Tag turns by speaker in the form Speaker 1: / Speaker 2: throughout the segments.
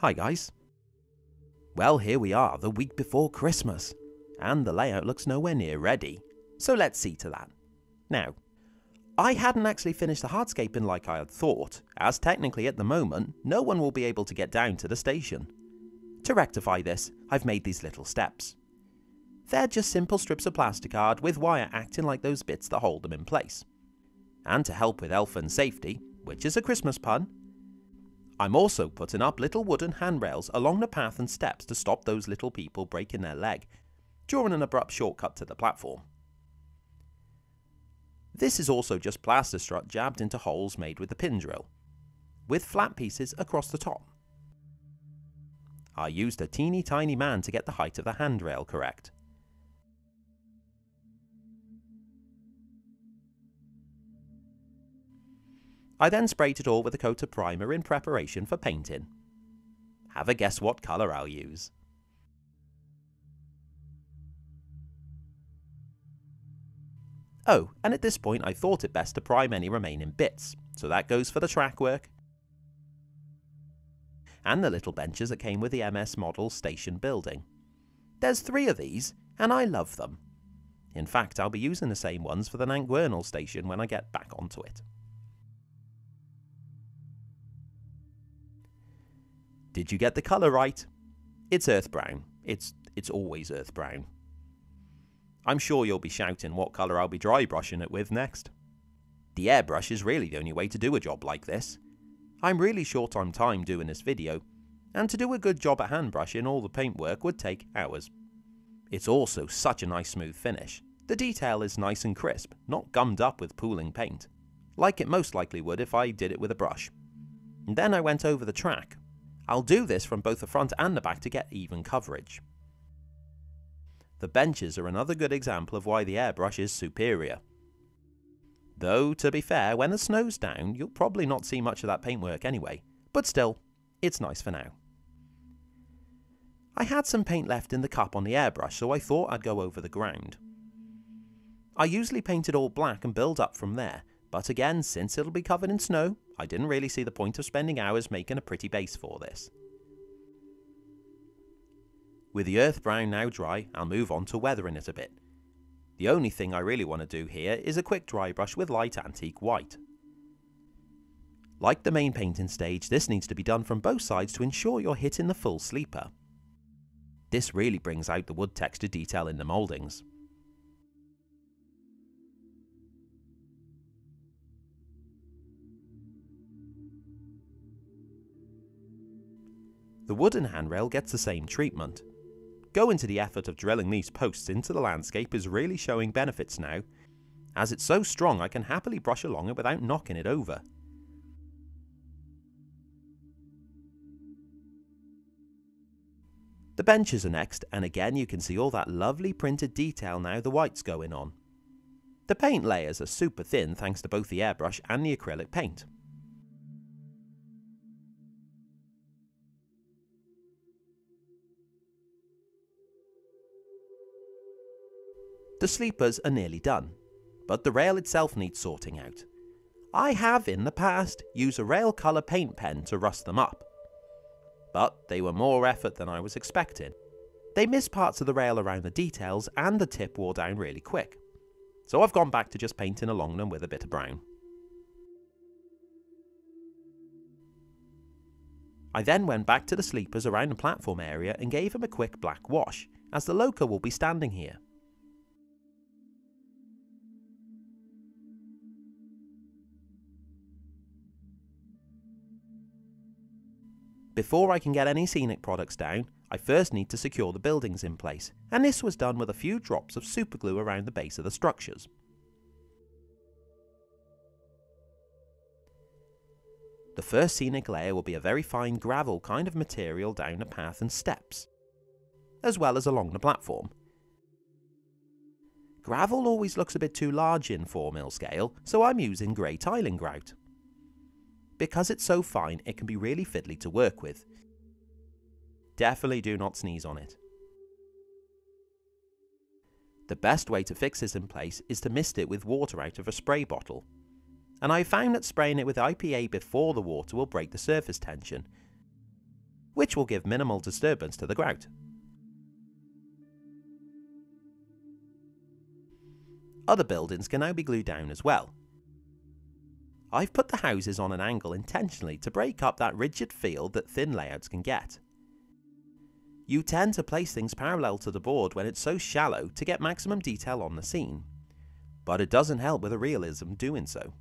Speaker 1: Hi guys. Well, here we are the week before Christmas, and the layout looks nowhere near ready, so let's see to that. Now, I hadn't actually finished the hardscaping like I had thought, as technically at the moment, no one will be able to get down to the station. To rectify this, I've made these little steps. They're just simple strips of plasticard with wire acting like those bits that hold them in place. And to help with elfin safety, which is a Christmas pun, I'm also putting up little wooden handrails along the path and steps to stop those little people breaking their leg during an abrupt shortcut to the platform. This is also just plaster strut jabbed into holes made with the pin drill, with flat pieces across the top. I used a teeny tiny man to get the height of the handrail correct. I then sprayed it all with a coat of primer in preparation for painting. Have a guess what colour I'll use. Oh, and at this point I thought it best to prime any remaining bits, so that goes for the track work and the little benches that came with the MS model station building. There's 3 of these, and I love them. In fact, I'll be using the same ones for the Nanguernal station when I get back onto it. Did you get the colour right? It's earth brown. It's always earth brown. I'm sure you'll be shouting what colour I'll be dry brushing it with next. The airbrush is really the only way to do a job like this. I'm really short on time doing this video, and to do a good job at hand brushing all the paintwork would take hours. It's also such a nice smooth finish. The detail is nice and crisp, not gummed up with pooling paint, like it most likely would if I did it with a brush. And then I went over the track. I'll do this from both the front and the back to get even coverage. The benches are another good example of why the airbrush is superior. Though, to be fair, when the snow's down, you'll probably not see much of that paintwork anyway, but still, it's nice for now. I had some paint left in the cup on the airbrush, so I thought I'd go over the ground. I usually paint it all black and build up from there, but again, since it'll be covered in snow, I didn't really see the point of spending hours making a pretty base for this. With the earth brown now dry, I'll move on to weathering it a bit. The only thing I really want to do here is a quick dry brush with light antique white. Like the main painting stage, this needs to be done from both sides to ensure you're hitting the full sleeper. This really brings out the wood texture detail in the mouldings. The wooden handrail gets the same treatment. Going to the effort of drilling these posts into the landscape is really showing benefits now, as it's so strong I can happily brush along it without knocking it over. The benches are next, and again you can see all that lovely printed detail now the white's going on. The paint layers are super thin thanks to both the airbrush and the acrylic paint. The sleepers are nearly done, but the rail itself needs sorting out. I have in the past used a rail colour paint pen to rust them up, but they were more effort than I was expecting. They missed parts of the rail around the details and the tip wore down really quick, so I've gone back to just painting along them with a bit of brown. I then went back to the sleepers around the platform area and gave them a quick black wash, as the loco will be standing here. Before I can get any scenic products down, I first need to secure the buildings in place, and this was done with a few drops of superglue around the base of the structures. The first scenic layer will be a very fine gravel kind of material down the path and steps, as well as along the platform. Gravel always looks a bit too large in 4mm scale, so I'm using grey tiling grout. Because it's so fine, it can be really fiddly to work with. Definitely do not sneeze on it. The best way to fix this in place is to mist it with water out of a spray bottle, and I found that spraying it with IPA before the water will break the surface tension, which will give minimal disturbance to the grout. Other buildings can now be glued down as well. I've put the houses on an angle intentionally to break up that rigid feel that thin layouts can get. You tend to place things parallel to the board when it's so shallow to get maximum detail on the scene, but it doesn't help with the realism doing so.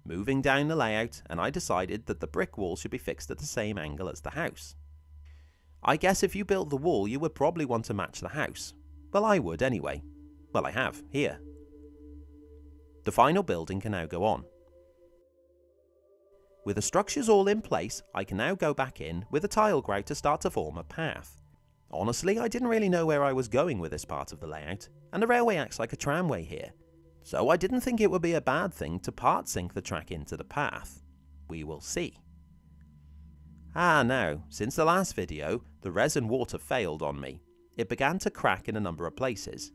Speaker 1: Moving down the layout, and I decided that the brick wall should be fixed at the same angle as the house. I guess if you built the wall you would probably want to match the house. Well, I would anyway. Well, I have, here. The final building can now go on. With the structures all in place, I can now go back in with a tile grout to start to form a path. Honestly, I didn't really know where I was going with this part of the layout, and the railway acts like a tramway here, so I didn't think it would be a bad thing to part sink the track into the path. We will see. Now, since the last video, the resin water failed on me. It began to crack in a number of places.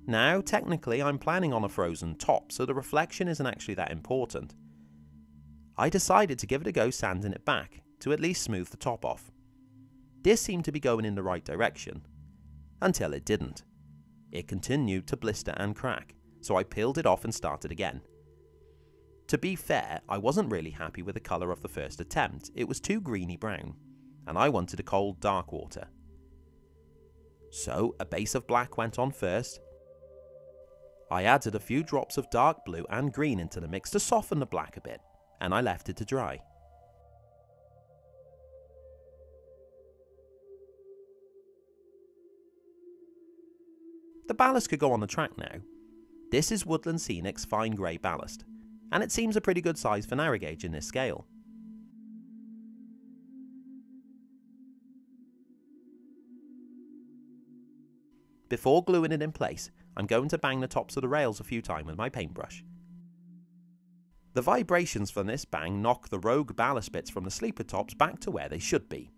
Speaker 1: Now, technically, I'm planning on a frozen top, so the reflection isn't actually that important. I decided to give it a go sanding it back, to at least smooth the top off. This seemed to be going in the right direction, until it didn't. It continued to blister and crack, so I peeled it off and started again. To be fair, I wasn't really happy with the colour of the first attempt. It was too greeny brown, and I wanted a cold dark water. So a base of black went on first. I added a few drops of dark blue and green into the mix to soften the black a bit, and I left it to dry. The ballast could go on the track now. This is Woodland Scenics fine grey ballast, and it seems a pretty good size for narrow gauge in this scale. Before gluing it in place, I'm going to bang the tops of the rails a few times with my paintbrush. The vibrations from this bang knock the rogue ballast bits from the sleeper tops back to where they should be.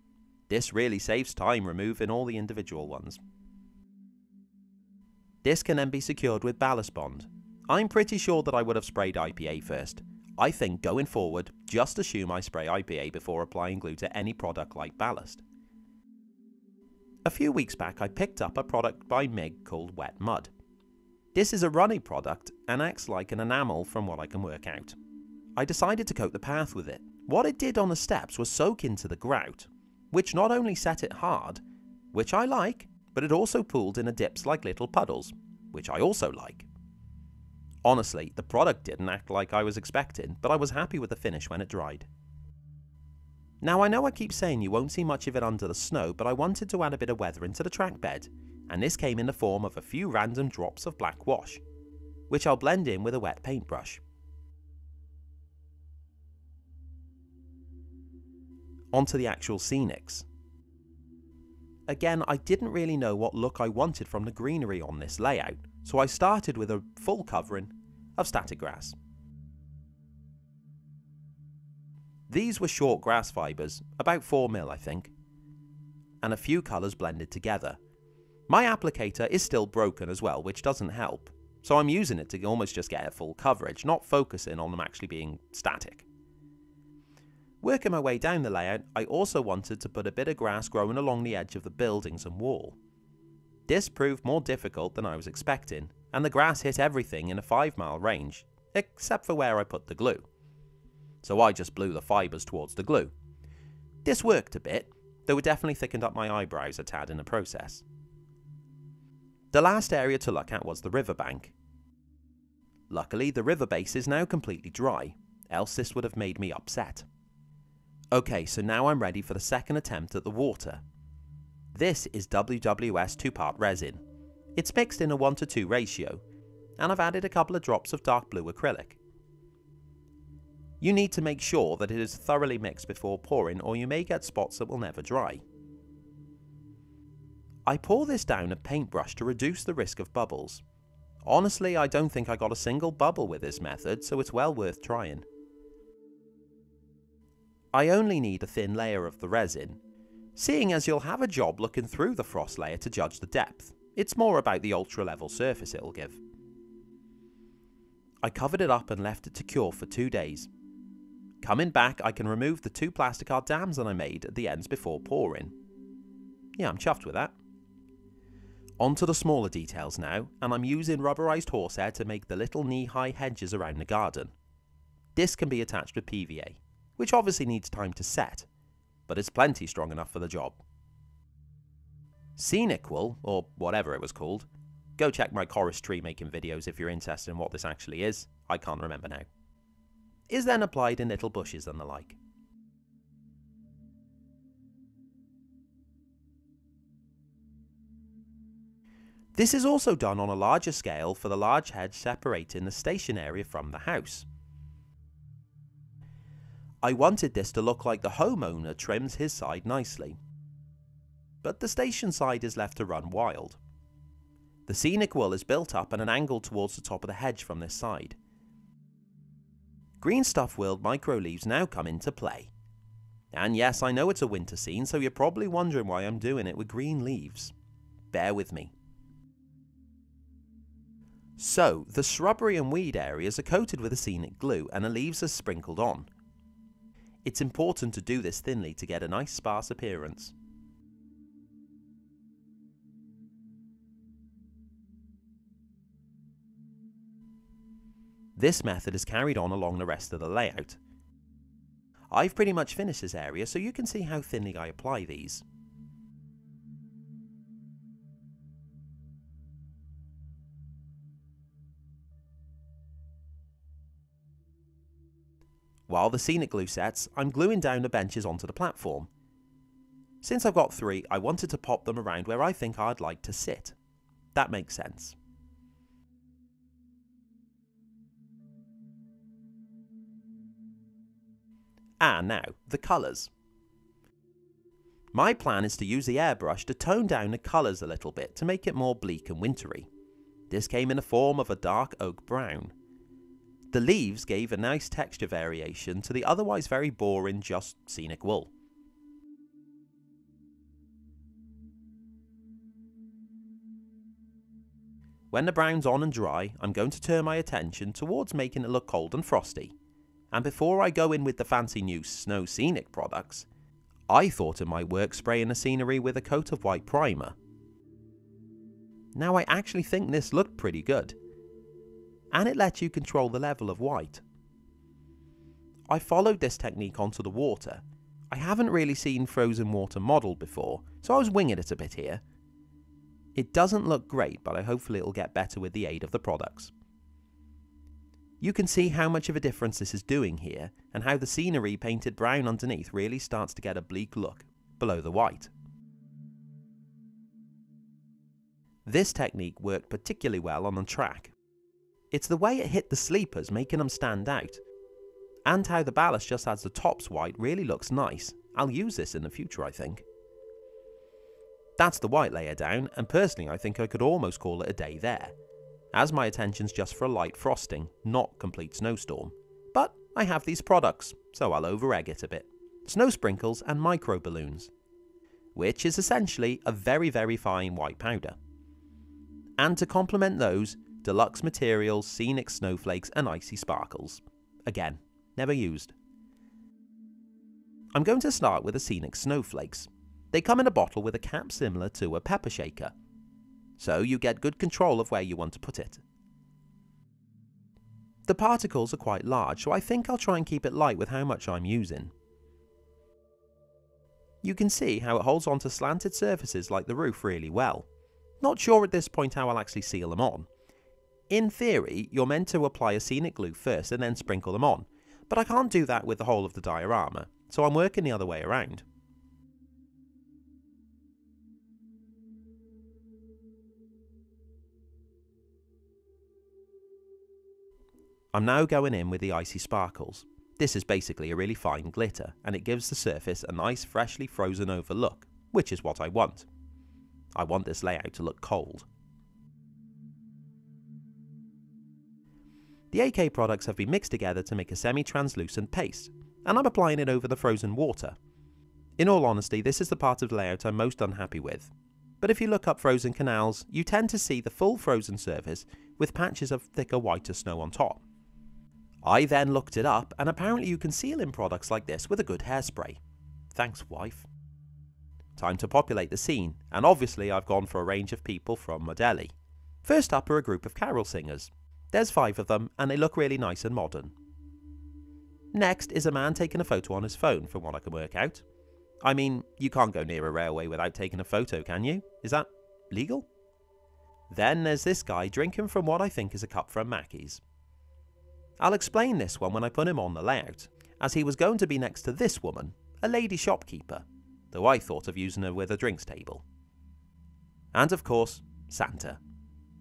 Speaker 1: This really saves time removing all the individual ones. This can then be secured with ballast bond. I'm pretty sure that I would have sprayed IPA first. I think going forward, just assume I spray IPA before applying glue to any product like ballast. A few weeks back I picked up a product by MIG called Wet Mud. This is a runny product and acts like an enamel from what I can work out. I decided to coat the path with it. What it did on the steps was soak into the grout, which not only set it hard, which I like, but it also pooled in the dips like little puddles, which I also like. Honestly, the product didn't act like I was expecting, but I was happy with the finish when it dried. Now I know I keep saying you won't see much of it under the snow, but I wanted to add a bit of weather into the track bed, and this came in the form of a few random drops of black wash, which I'll blend in with a wet paintbrush. Onto the actual scenics. Again, I didn't really know what look I wanted from the greenery on this layout, so I started with a full covering of static grass. These were short grass fibres, about 4mm I think, and a few colours blended together. My applicator is still broken as well, which doesn't help, so I'm using it to almost just get a full coverage, not focusing on them actually being static. Working my way down the layout, I also wanted to put a bit of grass growing along the edge of the buildings and wall. This proved more difficult than I was expecting, and the grass hit everything in a 5-mile range, except for where I put the glue. So I just blew the fibres towards the glue. This worked a bit, though it definitely thickened up my eyebrows a tad in the process. The last area to look at was the riverbank. Luckily, the river base is now completely dry, else this would have made me upset. Okay, so now I'm ready for the second attempt at the water. This is WWS 2-part resin. It's mixed in a 1:2 ratio, and I've added a couple of drops of dark blue acrylic. You need to make sure that it is thoroughly mixed before pouring, or you may get spots that will never dry. I pour this down a paintbrush to reduce the risk of bubbles. Honestly, I don't think I got a single bubble with this method, so it's well worth trying. I only need a thin layer of the resin, seeing as you'll have a job looking through the frost layer to judge the depth. It's more about the ultra level surface it'll give. I covered it up and left it to cure for 2 days. Coming back, I can remove the 2 plastic art dams that I made at the ends before pouring. Yeah, I'm chuffed with that. On to the smaller details now, and I'm using rubberized horsehair to make the little knee-high hedges around the garden. This can be attached with PVA, which obviously needs time to set, but it's plenty strong enough for the job. Scenic wool, or whatever it was called, go check my chorus tree making videos if you're interested in what this actually is, I can't remember now, is then applied in little bushes and the like. This is also done on a larger scale for the large hedge separating the station area from the house. I wanted this to look like the homeowner trims his side nicely, but the station side is left to run wild. The scenic wool is built up at an angle towards the top of the hedge from this side. Green stuff willed micro leaves now come into play. And yes, I know it's a winter scene, so you're probably wondering why I'm doing it with green leaves. Bear with me. So, the shrubbery and weed areas are coated with a scenic glue and the leaves are sprinkled on. It's important to do this thinly to get a nice sparse appearance. This method is carried on along the rest of the layout. I've pretty much finished this area, so you can see how thinly I apply these. While the scenic glue sets, I'm gluing down the benches onto the platform. Since I've got 3, I wanted to pop them around where I think I'd like to sit. That makes sense. And now, the colours. My plan is to use the airbrush to tone down the colours a little bit to make it more bleak and wintry. This came in the form of a dark oak brown. The leaves gave a nice texture variation to the otherwise very boring just scenic wool. When the brown's on and dry, I'm going to turn my attention towards making it look cold and frosty. And before I go in with the fancy new Snow Scenic products, I thought it might work spraying the scenery with a coat of white primer. Now I actually think this looked pretty good, and it lets you control the level of white. I followed this technique onto the water. I haven't really seen frozen water modelled before, so I was winging it a bit here. It doesn't look great, but hopefully it'll get better with the aid of the products. You can see how much of a difference this is doing here, and how the scenery painted brown underneath really starts to get a bleak look below the white. This technique worked particularly well on the track. It's the way it hit the sleepers making them stand out, and how the ballast just adds the tops white really looks nice. I'll use this in the future, I think. That's the white layer down, and personally I think I could almost call it a day there, as my attention's just for a light frosting, not complete snowstorm. But I have these products, so I'll over-egg it a bit. Snow sprinkles and micro balloons, which is essentially a very fine white powder. And to complement those, deluxe materials, scenic snowflakes and icy sparkles. Again, never used. I'm going to start with the scenic snowflakes. They come in a bottle with a cap similar to a pepper shaker, so you get good control of where you want to put it. The particles are quite large, so I think I'll try and keep it light with how much I'm using. You can see how it holds onto slanted surfaces like the roof really well. Not sure at this point how I'll actually seal them on. In theory, you're meant to apply a scenic glue first and then sprinkle them on, but I can't do that with the whole of the diorama, so I'm working the other way around. I'm now going in with the icy sparkles. This is basically a really fine glitter, and it gives the surface a nice freshly frozen over look, which is what I want. I want this layout to look cold. The AK products have been mixed together to make a semi-translucent paste, and I'm applying it over the frozen water. In all honesty, this is the part of the layout I'm most unhappy with. But if you look up frozen canals, you tend to see the full frozen surface with patches of thicker whiter snow on top. I then looked it up, and apparently you can seal in products like this with a good hairspray. Thanks, wife. Time to populate the scene, and obviously I've gone for a range of people from Modelli. First up are a group of carol singers. There's 5 of them, and they look really nice and modern. Next is a man taking a photo on his phone, from what I can work out. I mean, you can't go near a railway without taking a photo, can you? Is that legal? Then there's this guy drinking from what I think is a cup from Mackey's. I'll explain this one when I put him on the layout, as he was going to be next to this woman, a lady shopkeeper, though I thought of using her with a drinks table. And of course, Santa.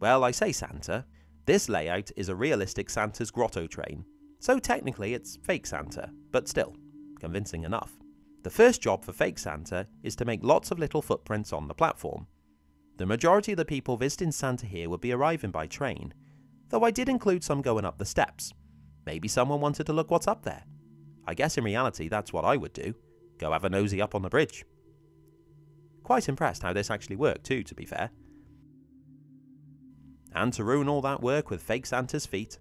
Speaker 1: Well, I say Santa. This layout is a realistic Santa's grotto train, so technically it's fake Santa, but still, convincing enough. The first job for fake Santa is to make lots of little footprints on the platform. The majority of the people visiting Santa here would be arriving by train, though I did include some going up the steps. Maybe someone wanted to look what's up there. I guess in reality that's what I would do, go have a nosy up on the bridge. Quite impressed how this actually worked too, to be fair. And to ruin all that work with fake Santa's feet,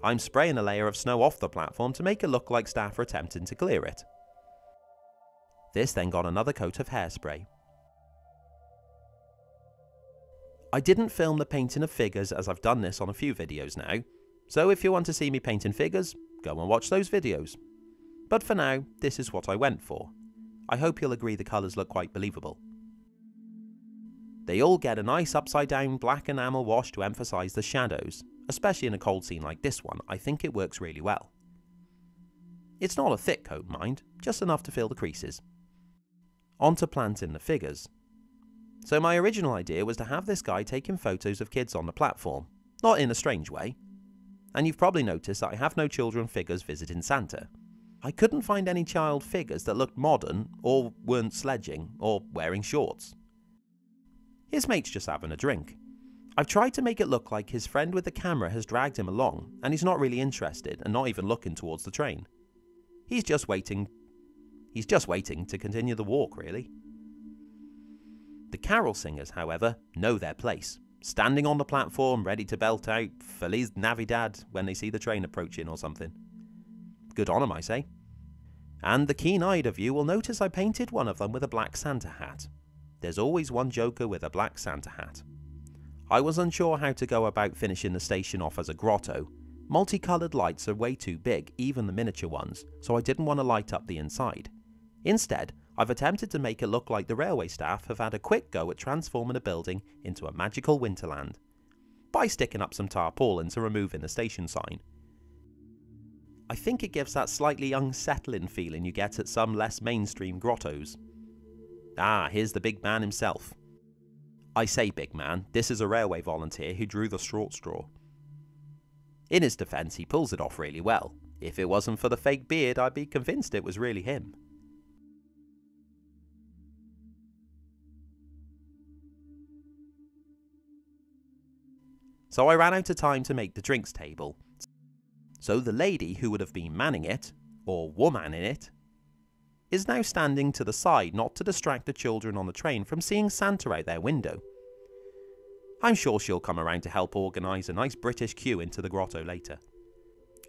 Speaker 1: I'm spraying a layer of snow off the platform to make it look like staff are attempting to clear it. This then got another coat of hairspray. I didn't film the painting of figures as I've done this on a few videos now, so if you want to see me painting figures, go and watch those videos. But for now, this is what I went for. I hope you'll agree the colours look quite believable. They all get a nice upside down black enamel wash to emphasise the shadows, especially in a cold scene like this one. I think it works really well. It's not a thick coat, mind, just enough to fill the creases. On to planting the figures. So my original idea was to have this guy taking photos of kids on the platform, not in a strange way. And you've probably noticed that I have no children figures visiting Santa. I couldn't find any child figures that looked modern, or weren't sledging, or wearing shorts. His mate's just having a drink. I've tried to make it look like his friend with the camera has dragged him along, and he's not really interested and not even looking towards the train. He's just waiting to continue the walk, really. The carol singers, however, know their place, standing on the platform ready to belt out Feliz Navidad when they see the train approaching or something. Good on 'em, I say. And the keen-eyed of you will notice I painted one of them with a black Santa hat. There's always one joker with a black Santa hat. I was unsure how to go about finishing the station off as a grotto. Multicoloured lights are way too big, even the miniature ones, so I didn't want to light up the inside. Instead, I've attempted to make it look like the railway staff have had a quick go at transforming a building into a magical winterland, by sticking up some tarpaulins and removing the station sign. I think it gives that slightly unsettling feeling you get at some less mainstream grottos. Ah, here's the big man himself. I say big man, this is a railway volunteer who drew the short straw. In his defence, he pulls it off really well. If it wasn't for the fake beard, I'd be convinced it was really him. So I ran out of time to make the drinks table. So the lady who would have been manning it, or womaning it, is now standing to the side not to distract the children on the train from seeing Santa out their window. I'm sure she'll come around to help organise a nice British queue into the grotto later.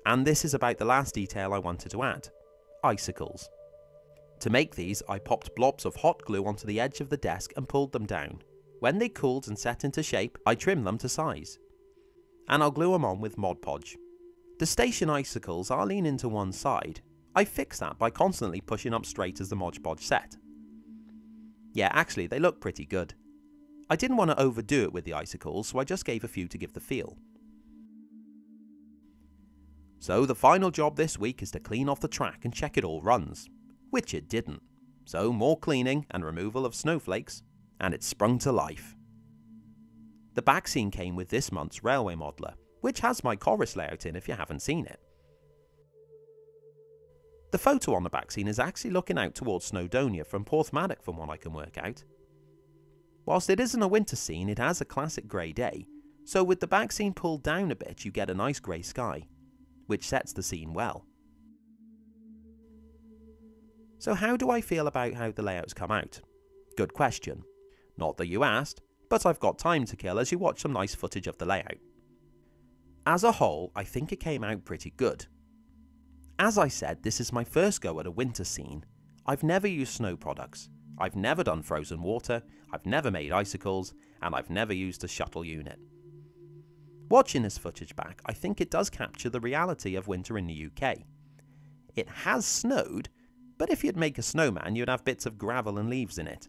Speaker 1: And this is about the last detail I wanted to add: icicles. To make these, I popped blobs of hot glue onto the edge of the desk and pulled them down. When they cooled and set into shape, I trimmed them to size. And I'll glue them on with Mod Podge. The station icicles are leaning to one side. I fixed that by constantly pushing up straight as the Mod Podge set. Yeah, actually they look pretty good. I didn't want to overdo it with the icicles, so I just gave a few to give the feel. So the final job this week is to clean off the track and check it all runs, which it didn't. So more cleaning and removal of snowflakes, and it sprung to life. The back scene came with this month's Railway Modeller, which has my chorus layout in if you haven't seen it. The photo on the back scene is actually looking out towards Snowdonia from Porthmadog from what I can work out. Whilst it isn't a winter scene, it has a classic grey day, so with the back scene pulled down a bit you get a nice grey sky, which sets the scene well. So how do I feel about how the layouts come out? Good question. Not that you asked, but I've got time to kill as you watch some nice footage of the layout. As a whole, I think it came out pretty good. As I said, this is my first go at a winter scene. I've never used snow products, I've never done frozen water, I've never made icicles, and I've never used a shuttle unit. Watching this footage back, I think it does capture the reality of winter in the UK. It has snowed, but if you'd make a snowman, you'd have bits of gravel and leaves in it.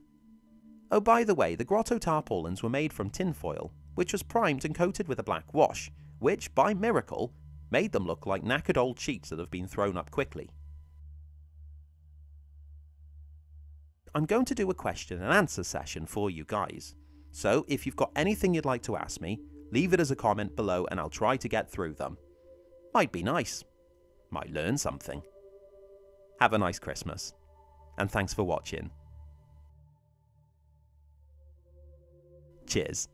Speaker 1: Oh, by the way, the grotto tarpaulins were made from tinfoil, which was primed and coated with a black wash, which, by miracle, made them look like knackered old sheets that have been thrown up quickly. I'm going to do a question and answer session for you guys, so if you've got anything you'd like to ask me, leave it as a comment below and I'll try to get through them. Might be nice. Might learn something. Have a nice Christmas, and thanks for watching. Cheers.